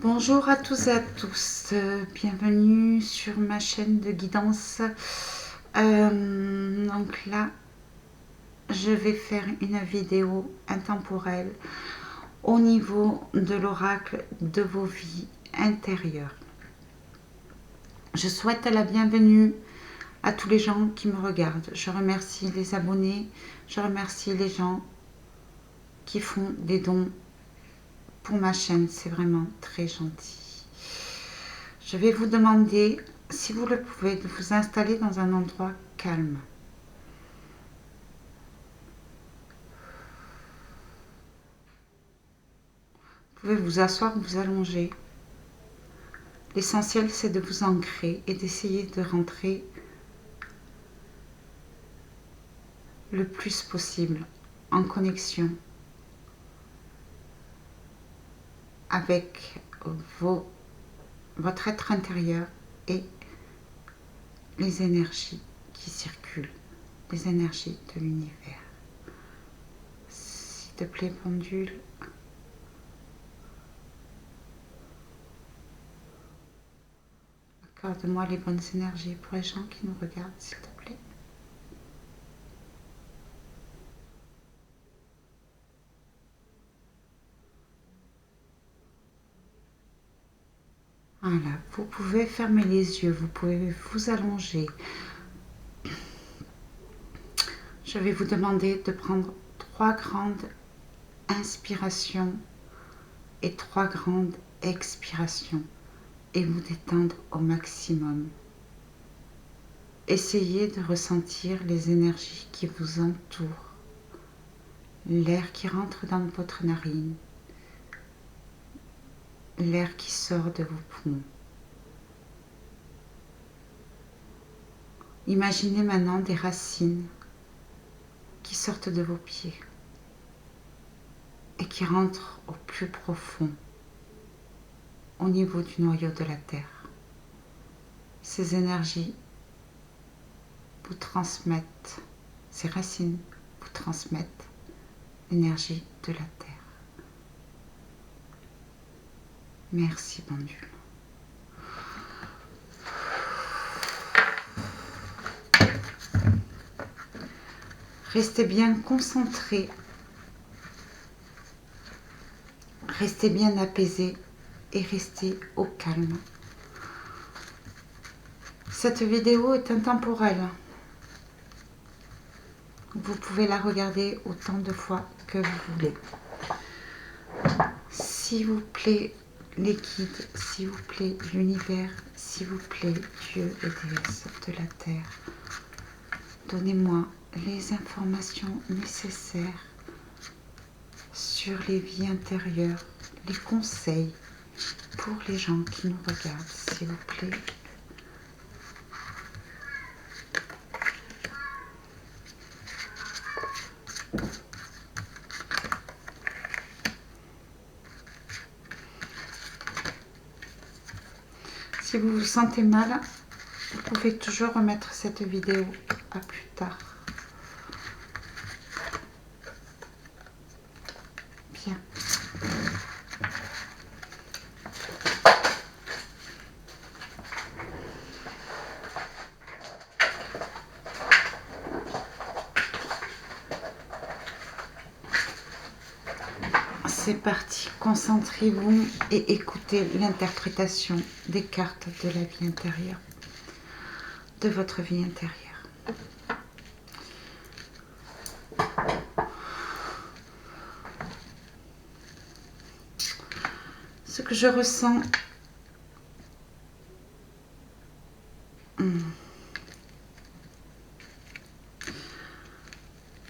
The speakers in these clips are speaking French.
Bonjour à tous et à tous, bienvenue sur ma chaîne de guidance. Donc là, je vais faire une vidéo intemporelle au niveau de l'oracle de vos vies intérieures. Je souhaite la bienvenue à tous les gens qui me regardent. Je remercie les abonnés, je remercie les gens qui font des dons pour ma chaîne, c'est vraiment très gentil. Je vais vous demander, si vous le pouvez, de vous installer dans un endroit calme. Vous pouvez vous asseoir ou vous allonger. L'essentiel, c'est de vous ancrer et d'essayer de rentrer le plus possible en connexion avec votre être intérieur et les énergies qui circulent, les énergies de l'univers. S'il te plaît, pendule. Accorde-moi les bonnes énergies pour les gens qui nous regardent, s'il te plaît. Voilà, vous pouvez fermer les yeux, vous pouvez vous allonger. Je vais vous demander de prendre 3 grandes inspirations et 3 grandes expirations et vous détendre au maximum. Essayez de ressentir les énergies qui vous entourent, l'air qui rentre dans votre narine, l'air qui sort de vos poumons. Imaginez maintenant des racines qui sortent de vos pieds et qui rentrent au plus profond, au niveau du noyau de la terre. Ces énergies vous transmettent, ces racines vous transmettent l'énergie de la terre. Merci, pendule. Restez bien concentré, restez bien apaisé et restez au calme. Cette vidéo est intemporelle. Vous pouvez la regarder autant de fois que vous voulez. S'il vous plaît, les guides, s'il vous plaît, l'univers, s'il vous plaît, Dieu et déesse de la terre, donnez-moi les informations nécessaires sur les vies intérieures, les conseils pour les gens qui nous regardent, s'il vous plaît. Si vous vous sentez mal, vous pouvez toujours remettre cette vidéo à plus tard. Bien. C'est parti, concentrez-vous et écoutez l'interprétation des cartes de la vie intérieure, de votre vie intérieure. Ce que je ressens,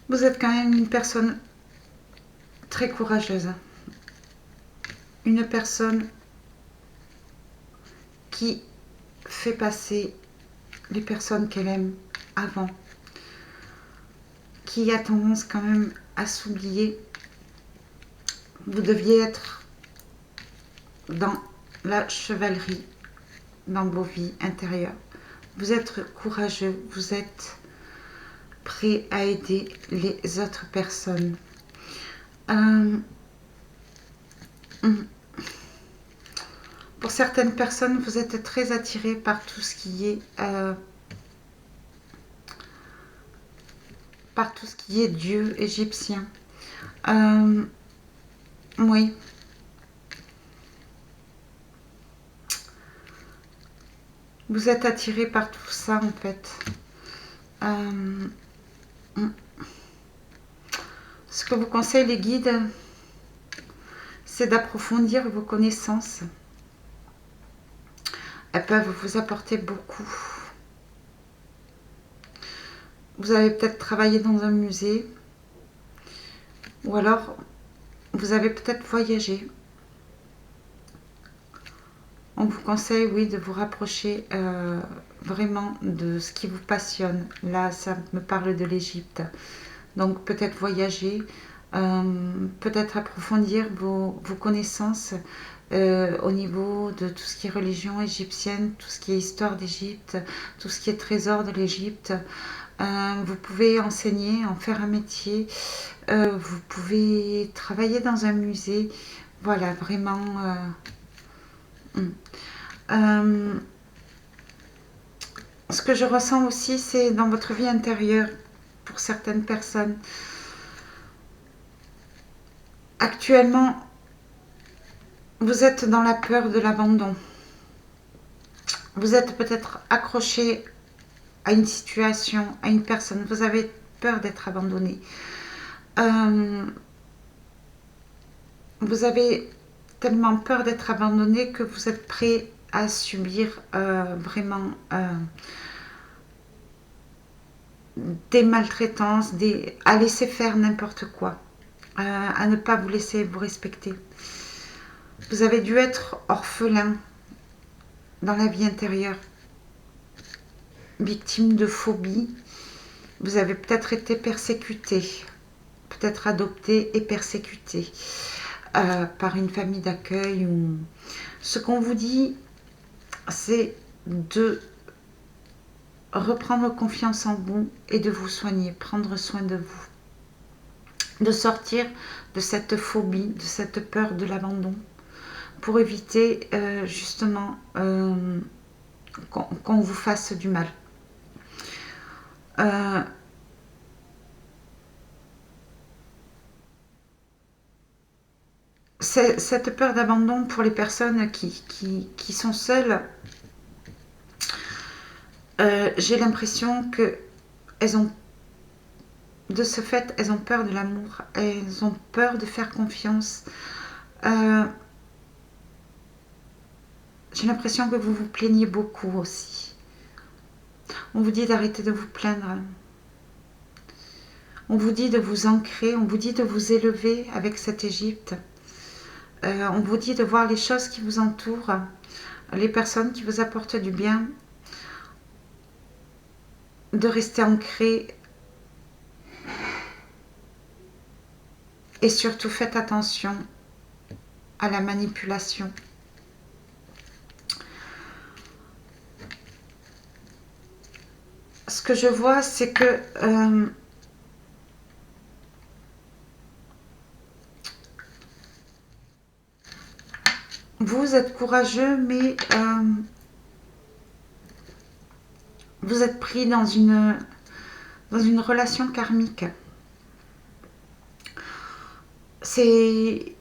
vous êtes quand même une personne très courageuse, une personne qui fait passer les personnes qu'elle aime avant, qui a tendance quand même à s'oublier. Vous deviez être dans la chevalerie, dans vos vies intérieures. Vous êtes courageux, vous êtes prêt à aider les autres personnes. certaines personnes, vous êtes très attirés par tout ce qui est Dieu égyptien. Oui. Vous êtes attiré par tout ça en fait. Ce que vous conseillent les guides, c'est d'approfondir vos connaissances. Elles peuvent vous apporter beaucoup. Vous avez peut-être travaillé dans un musée, ou alors vous avez peut-être voyagé. On vous conseille, oui, de vous rapprocher vraiment de ce qui vous passionne. Là, ça me parle de l'Égypte. Donc peut-être voyager, peut-être approfondir vos connaissances au niveau de tout ce qui est religion égyptienne, tout ce qui est histoire d'Égypte, tout ce qui est trésor de l'Égypte. Vous pouvez enseigner, en faire un métier, vous pouvez travailler dans un musée. Voilà, vraiment... ce que je ressens aussi, c'est dans votre vie intérieure, pour certaines personnes. Actuellement, vous êtes dans la peur de l'abandon. Vous êtes peut-être accroché à une situation, à une personne. Vous avez peur d'être abandonné. Vous avez tellement peur d'être abandonné que vous êtes prêt à subir vraiment des maltraitances, à laisser faire n'importe quoi, à ne pas vous laisser vous respecter. Vous avez dû être orphelin dans la vie intérieure, victime de phobie. Vous avez peut-être été persécuté, peut-être adopté et persécuté par une famille d'accueil. Ce qu'on vous dit, c'est de reprendre confiance en vous et de vous soigner, prendre soin de vous, de sortir de cette phobie, de cette peur de l'abandon, pour éviter justement qu'on vous fasse du mal. Cette peur d'abandon pour les personnes qui sont seules, j'ai l'impression que de ce fait, elles ont peur de l'amour, elles ont peur de faire confiance. J'ai l'impression que vous vous plaignez beaucoup aussi. On vous dit d'arrêter de vous plaindre. On vous dit de vous ancrer, on vous dit de vous élever avec cette Égypte. On vous dit de voir les choses qui vous entourent, les personnes qui vous apportent du bien, de rester ancré. Et surtout, faites attention à la manipulation. Ce que je vois, c'est que vous êtes courageux, mais vous êtes pris dans une relation karmique. C'est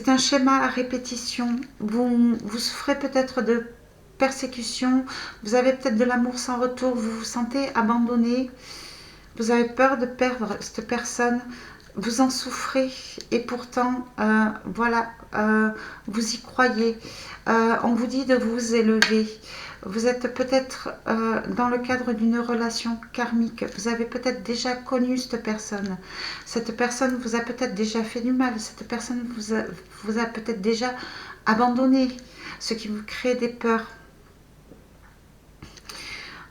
un schéma à répétition. Vous souffrez peut-être de persécution, vous avez peut-être de l'amour sans retour, vous vous sentez abandonné, vous avez peur de perdre cette personne, vous en souffrez et pourtant, voilà, vous y croyez. On vous dit de vous élever. Vous êtes peut-être dans le cadre d'une relation karmique. Vous avez peut-être déjà connu cette personne. Cette personne vous a peut-être déjà fait du mal. Cette personne vous a peut-être déjà abandonné, ce qui vous crée des peurs.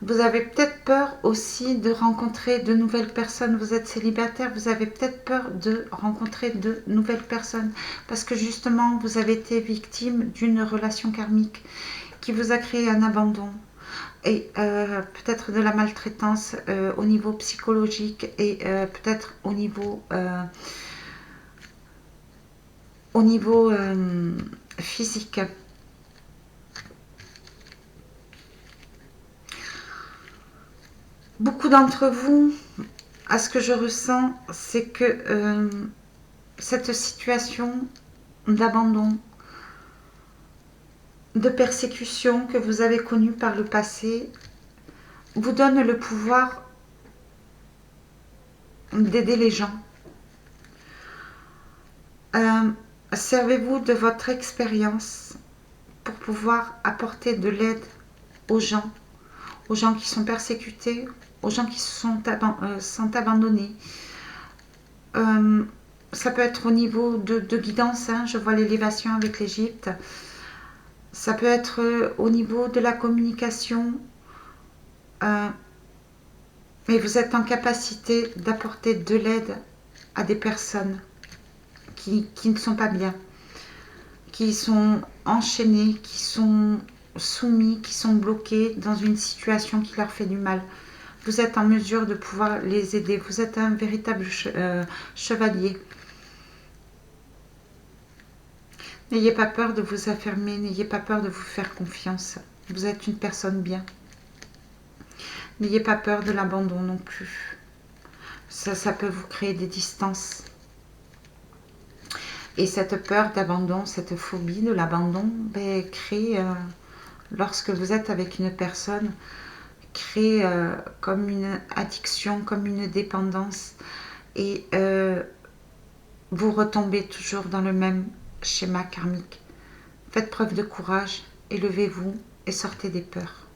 Vous avez peut-être peur aussi de rencontrer de nouvelles personnes. Vous êtes célibataire, vous avez peut-être peur de rencontrer de nouvelles personnes parce que justement, vous avez été victime d'une relation karmique qui vous a créé un abandon et peut-être de la maltraitance au niveau psychologique et peut-être au niveau physique. Beaucoup d'entre vous, à ce que je ressens, c'est que cette situation d'abandon, de persécution que vous avez connue par le passé, vous donne le pouvoir d'aider les gens. Servez-vous de votre expérience pour pouvoir apporter de l'aide aux gens qui sont persécutés, aux gens qui sont abandonnés. Ça peut être au niveau de guidance, hein, je vois l'élévation avec l'Égypte. Ça peut être au niveau de la communication. Mais vous êtes en capacité d'apporter de l'aide à des personnes qui ne sont pas bien, qui sont enchaînées, qui sont soumis, qui sont bloqués dans une situation qui leur fait du mal. Vous êtes en mesure de pouvoir les aider. Vous êtes un véritable chevalier. N'ayez pas peur de vous affirmer, n'ayez pas peur de vous faire confiance. Vous êtes une personne bien. N'ayez pas peur de l'abandon non plus. Ça peut vous créer des distances. Et cette peur d'abandon, cette phobie de l'abandon, crée, lorsque vous êtes avec une personne, crée comme une addiction, comme une dépendance. Et vous retombez toujours dans le même schéma karmique. Faites preuve de courage, élevez-vous et sortez des peurs.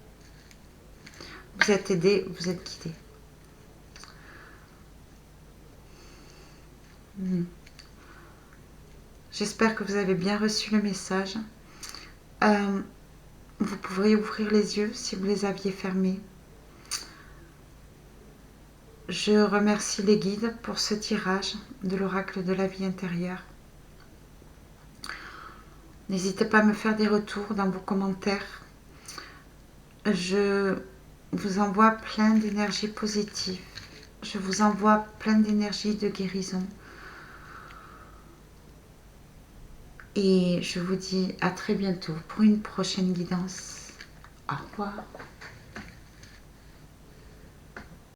Vous êtes aidé, vous êtes guidé. J'espère que vous avez bien reçu le message. Vous pourriez ouvrir les yeux si vous les aviez fermés. Je remercie les guides pour ce tirage de l'oracle de la vie intérieure. N'hésitez pas à me faire des retours dans vos commentaires. Je vous envoie plein d'énergie positive. Je vous envoie plein d'énergie de guérison. Et je vous dis à très bientôt pour une prochaine guidance. Au revoir.